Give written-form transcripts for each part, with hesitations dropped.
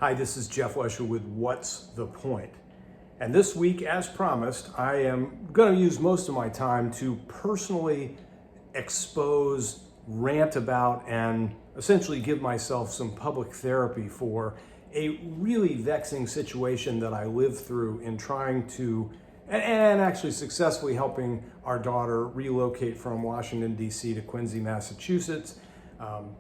Hi, this is Jeff Lesher with What's the Point? And this week, as promised, I am going to use most of my time to personally expose, rant about, and essentially give myself some public therapy for a really vexing situation that I lived through in trying to, and actually successfully helping our daughter relocate from Washington, D.C. to Quincy, Massachusetts.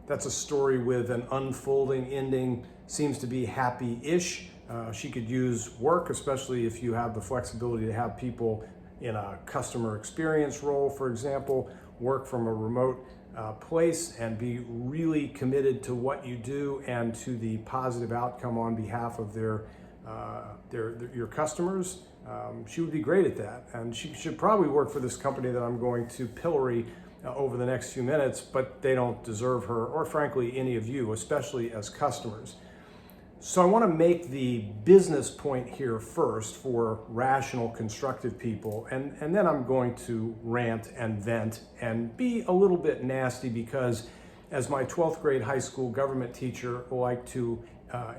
That's a story with an unfolding ending, seems to be happy-ish. She could use work, especially if you have the flexibility to have people in a customer experience role, for example, work from a remote place and be really committed to what you do and to the positive outcome on behalf of your customers. She would be great at that, and she should probably work for this company that I'm going to pillory over the next few minutes, but they don't deserve her, or frankly any of you, especially as customers. So I want to make the business point here first for rational, constructive people, and then I'm going to rant and vent and be a little bit nasty because, as my 12th grade high school government teacher liked to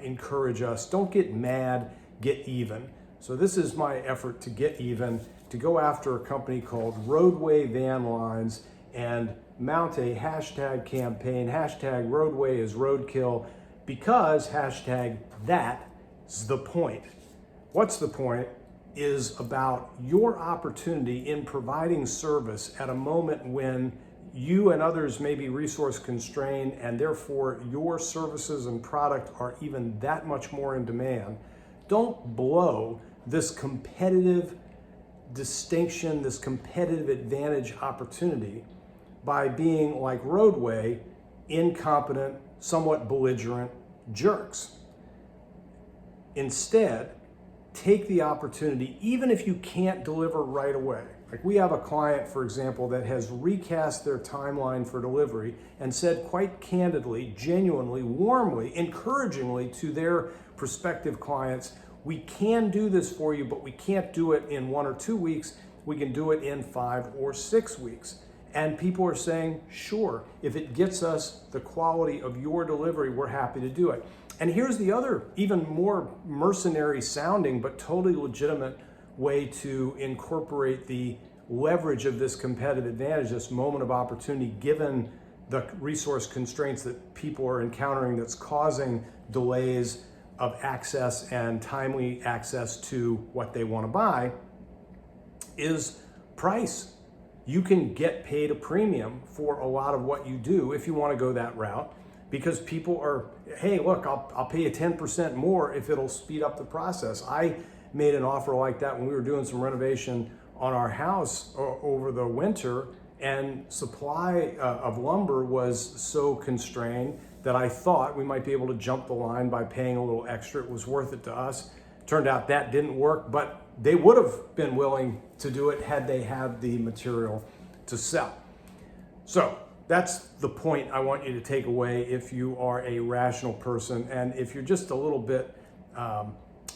encourage us, don't get mad, get even. So this is my effort to get even, to go after a company called ROADWAY Van Lines and mount a hashtag campaign, hashtag roadway is roadkill, because hashtag that's the point. What's the point is about your opportunity in providing service at a moment when you and others may be resource constrained, and therefore your services and product are even that much more in demand. Don't blow this competitive distinction, this competitive advantage opportunity by being like Roadway, incompetent, somewhat belligerent jerks. Instead, take the opportunity, even if you can't deliver right away. Like, we have a client, for example, that has recast their timeline for delivery and said quite candidly, genuinely, warmly, encouragingly to their prospective clients, we can do this for you, but we can't do it in 1 or 2 weeks. We can do it in 5 or 6 weeks. And people are saying, sure, if it gets us the quality of your delivery, we're happy to do it. And here's the other, even more mercenary sounding, but totally legitimate way to incorporate the leverage of this competitive advantage, this moment of opportunity, given the resource constraints that people are encountering that's causing delays of access and timely access to what they want to buy, is price. You can get paid a premium for a lot of what you do if you want to go that route, because people are, hey, look, I'll pay you 10% more if it'll speed up the process. I made an offer like that when we were doing some renovation on our house over the winter, and supply of lumber was so constrained that I thought we might be able to jump the line by paying a little extra. It was worth it to us. Turned out that didn't work, but they would have been willing to do it had they had the material to sell. So that's the point I want you to take away if you are a rational person, and if you're just a little bit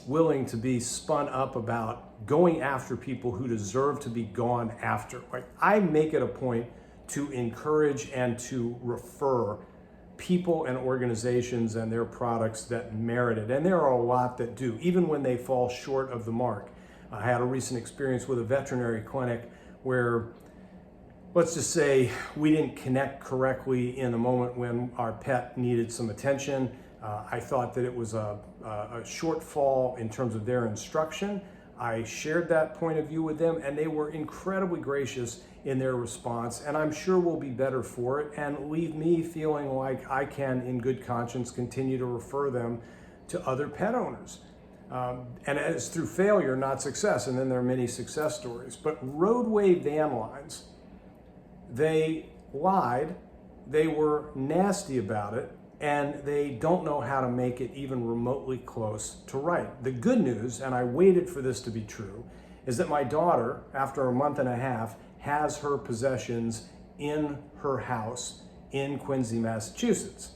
willing to be spun up about going after people who deserve to be gone after. Like, I make it a point to encourage and to refer people and organizations and their products that merit it. And there are a lot that do, even when they fall short of the mark. I had a recent experience with a veterinary clinic where, let's just say, we didn't connect correctly in a moment when our pet needed some attention. I thought that it was a shortfall in terms of their instruction. I shared that point of view with them, and they were incredibly gracious in their response, and I'm sure we'll be better for it, and leave me feeling like I can, in good conscience, continue to refer them to other pet owners. And it's through failure, not success, and then there are many success stories. But Roadway Van Lines, they lied, they were nasty about it, and they don't know how to make it even remotely close to right. The good news, and I waited for this to be true, is that my daughter, after a month and a half, has her possessions in her house in Quincy, Massachusetts.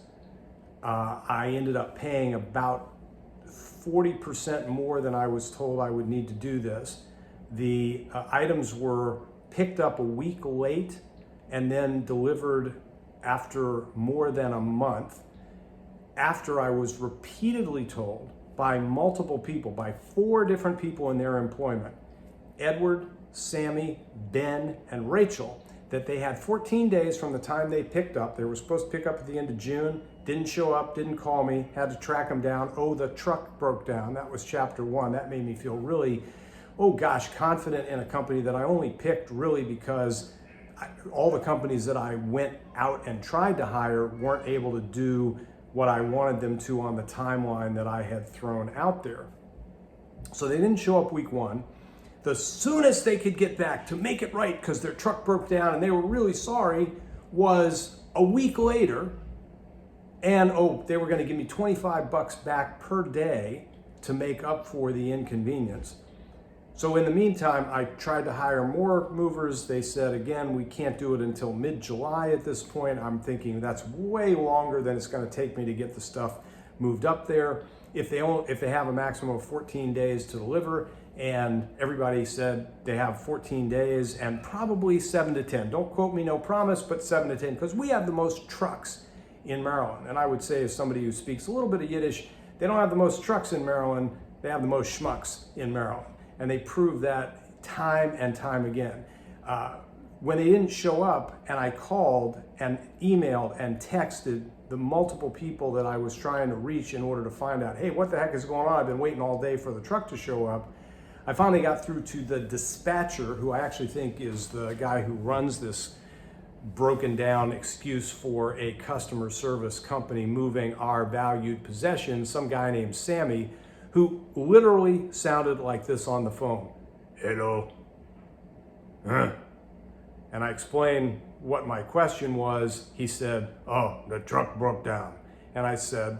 I ended up paying about 40% more than I was told I would need to do this. The items were picked up a week late and then delivered after more than a month. after I was repeatedly told by multiple people, by 4 different people in their employment, Edward, Sammy, Ben, and Rachel, that they had 14 days from the time they picked up. They were supposed to pick up at the end of June, didn't show up, didn't call me, had to track them down. Oh, the truck broke down. That was chapter 1. That made me feel really, oh gosh, confident in a company that I only picked really because all the companies that I went out and tried to hire weren't able to do what I wanted them to on the timeline that I had thrown out there. So they didn't show up week 1. The soonest they could get back to make it right because their truck broke down and they were really sorry was a week later. And they were going to give me $25 back per day to make up for the inconvenience. So in the meantime, I tried to hire more movers. They said, again, we can't do it until mid-July at this point. I'm thinking that's way longer than it's going to take me to get the stuff moved up there. If they have a maximum of 14 days to deliver, and everybody said they have 14 days and probably 7 to 10. Don't quote me, no promise, but 7 to 10, because we have the most trucks in Maryland. And I would say, as somebody who speaks a little bit of Yiddish, they don't have the most trucks in Maryland, they have the most schmucks in Maryland. And they prove that time and time again. When they didn't show up, and I called and emailed and texted the multiple people that I was trying to reach in order to find out, hey, what the heck is going on? I've been waiting all day for the truck to show up. I finally got through to the dispatcher, who I actually think is the guy who runs this broken down excuse for a customer service company moving our valued possessions, some guy named Sammy, who literally sounded like this on the phone. Hello. Huh? And I explained what my question was. He said, oh, the truck broke down. And I said,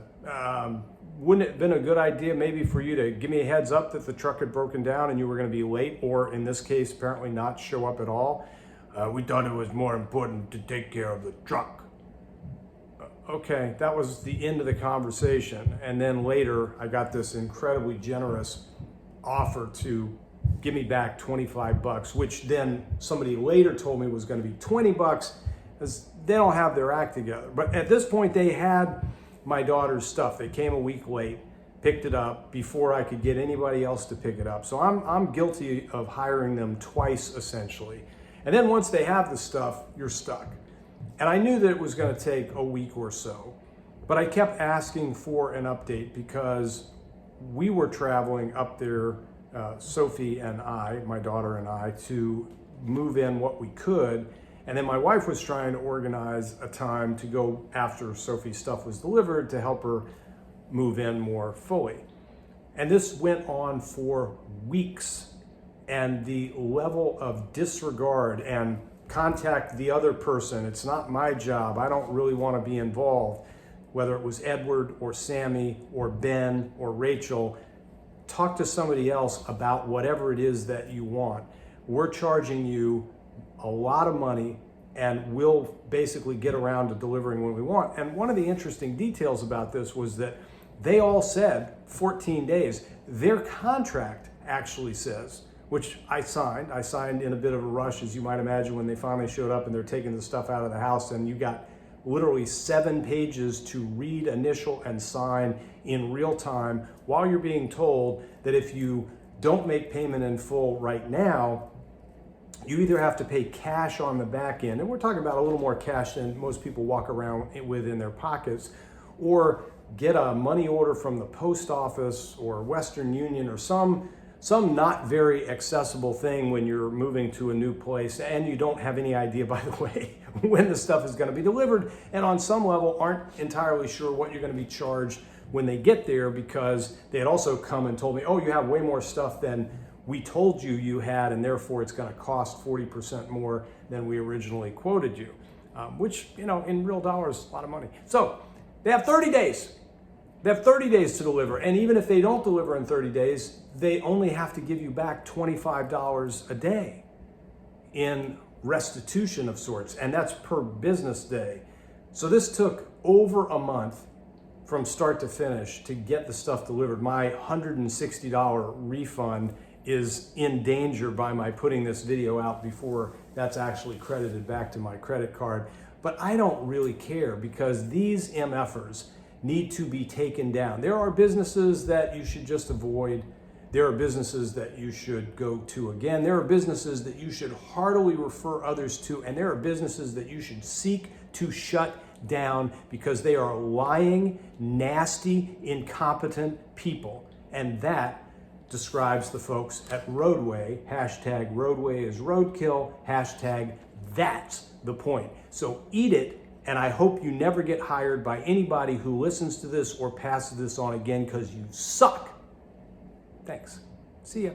wouldn't it have been a good idea maybe for you to give me a heads up that the truck had broken down and you were going to be late, or in this case, apparently not show up at all? We thought it was more important to take care of the truck. Okay, that was the end of the conversation. And then later, I got this incredibly generous offer to give me back $25, which then somebody later told me was going to be $20, because they don't have their act together. But at this point, they had my daughter's stuff. They came a week late, picked it up before I could get anybody else to pick it up. So I'm guilty of hiring them twice, essentially. And then once they have the stuff, you're stuck. And I knew that it was going to take a week or so, but I kept asking for an update because we were traveling up there, Sophie and I, my daughter and I, to move in what we could. And then my wife was trying to organize a time to go after Sophie's stuff was delivered to help her move in more fully. And this went on for weeks. And the level of disregard and contact the other person, it's not my job, I don't really want to be involved, whether it was Edward or Sammy or Ben or Rachel, talk to somebody else about whatever it is that you want. We're charging you a lot of money and we'll basically get around to delivering when we want. And one of the interesting details about this was that they all said 14 days. Their contract actually says, which I signed in a bit of a rush, as you might imagine, when they finally showed up and they're taking the stuff out of the house, and you got literally 7 pages to read, initial, and sign in real time while you're being told that if you don't make payment in full right now, you either have to pay cash on the back end, and we're talking about a little more cash than most people walk around with in their pockets, or get a money order from the post office or Western Union or some not very accessible thing when you're moving to a new place and you don't have any idea, by the way, when the stuff is going to be delivered, and on some level aren't entirely sure what you're going to be charged when they get there, because they had also come and told me, oh, you have way more stuff than we told you you had, and therefore it's going to cost 40% more than we originally quoted you, which, you know, in real dollars, a lot of money. So they have 30 days. They have 30 days to deliver, and even if they don't deliver in 30 days, they only have to give you back $25 a day in restitution of sorts, and that's per business day. So this took over a month from start to finish to get the stuff delivered. My $160 refund is in danger by my putting this video out before that's actually credited back to my credit card. But I don't really care, because these MFers need to be taken down. There are businesses that you should just avoid. There are businesses that you should go to again. There are businesses that you should heartily refer others to, and there are businesses that you should seek to shut down because they are lying, nasty, incompetent people. And that describes the folks at Roadway. Hashtag Roadway is roadkill. Hashtag that's the point. So eat it, and I hope you never get hired by anybody who listens to this or passes this on again because you suck. Thanks. See ya.